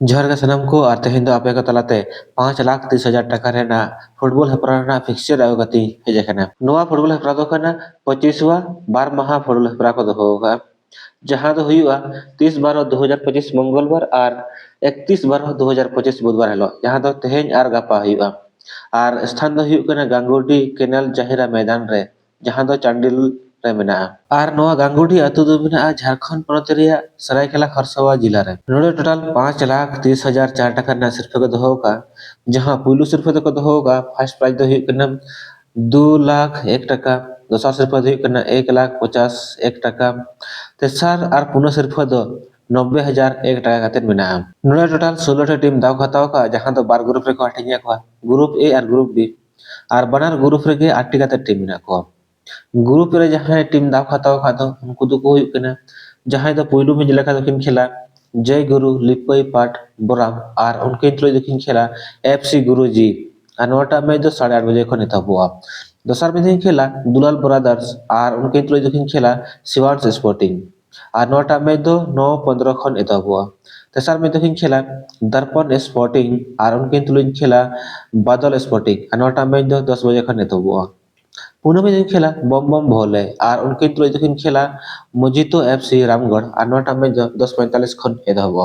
जोहार गे सानाम को और तेहेन दो आपे को तलाते 5,30,000 टाका रेना फुटबॉल हेपराव रेना फिक्सचर आगु गति हेज आकाना। नोआ फुटबॉल हेपराव दो खाना 25वां बार माहा फुटबॉल हेपराव को दोहो का जहां दो हुआ 30/12/2025 मंगलवार और 31/12/2025 बुधवार हेलो जहां दो तेहेन और गापा हुआ और स्थान दो हुआ कना गांगुडी केनल जाहिरा मैदान रे जहां दो चांडिल रे मेना और नोआ गांगुडी अतु दो मेना झारखंड पनत रिया सरायकेला खरसावा जिला रे नोडे टोटल 5,30,000 4 टाका ना सिरफे को दोहो का जहां पुलु सिरफे को दोहो का फर्स्ट प्राइज दो हुआ कना 2,01,000 दोसर सिरफे दो हुआ कना 1,50,1 टाका तेसर और पुनः सिरफे दो 90,001 टाका काते मेना नोडे टोटल 16 टीम दाव खताव का जहां दो बार ग्रुप रे को हटिया को ग्रुप ए और ग्रुप बी और बनार ग्रुप रे के 8 टी काते टीम मेना को ग्रुप रे जहां टीम दाव खताव का दो उनको दो को हुआ कना जहां दो पुलु में लेखा दो किन खेला जय गुरु लिपई पाट बोराम और उनके तुलु दो खेला एफसी गुरुजी और नोटा में दो 8:30 बजे को नेताबुआ दोसर में दिन खेला दुलाल ब्रदर्स और उनके तुलु दो खेला शिवांश स्पोर्टिंग और नोटा में दो 9:15 खन एताबुआ तेसर में दो खेला दर्पण स्पोर्टिंग और उनके तुलु खेला बादल स्पोर्टिंग और नोटा में दो 10 बजे खन एताबुआ पुणे में खेला बम बम भोले और उनके तुलु दो खेला मोजितो एफसी रामगढ़ और नोटा में 10:45 खन एदाबुआ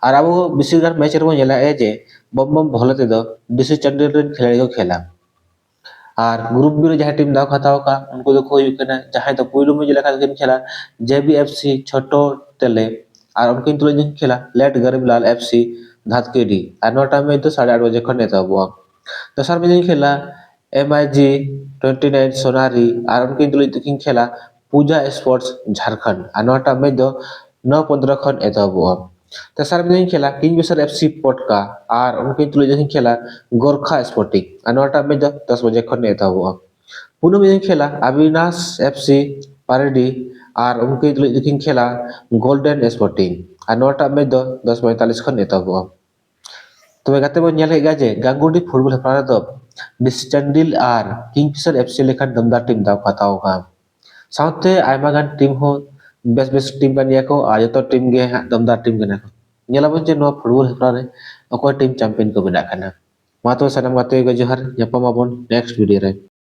और अब बिसिगार मैच रे नेला ए जे बम बम भोले ते दो डीसी चंडीगढ़ रेन खिलाड़ी को खेला और ग्रुप बी रे जहां टीम दाव खताव का उनको दो हुई कना जहां तो पुइलु में लेखा दो खेला जेबीएफसी छोटो तेले और उनके तुलु दो खेला लेट गरीबलाल एफसी धातकेडी और नोटा में तो 8:30 बजे खन एदाबुआ दोसर में खेला एमआईजी 29 सोनारी और उनके तुलु दो खेला पूजा स्पोर्ट्स झारखंड और नोटा में दो 9:15 खन एदाबुआ तेसर में खेला किंगफिशर एफसी पोटका और उनके तुलु दो खेला गोरखा स्पोर्टिंग और नोटा में दो 10 बजे खन एदाबुआ पुणे में खेला अविनाश एफसी पारडी और उनके तुलु दो खेला गोल्डन स्पोर्टिंग और नोटा में दो 10:45 खन एदाबुआ तबे गाते बन नेल हेगा जे गांगुडी फुटबॉल हेपराव दो डिसी चंडिल और किंगफिशर एफसी लेखान दमदार टीम दाव खताव का साउथे आयमा गान टीम हो बेस बेस टीम का निया को आज तो टीम गे दमदार टीम गना को नेलाबन जे नो फुटबॉल हेपराव रे अकोय टीम चैंपियन को बना कना मा तो सनम गाते गो जोहार नेक्स्ट वीडियो रे।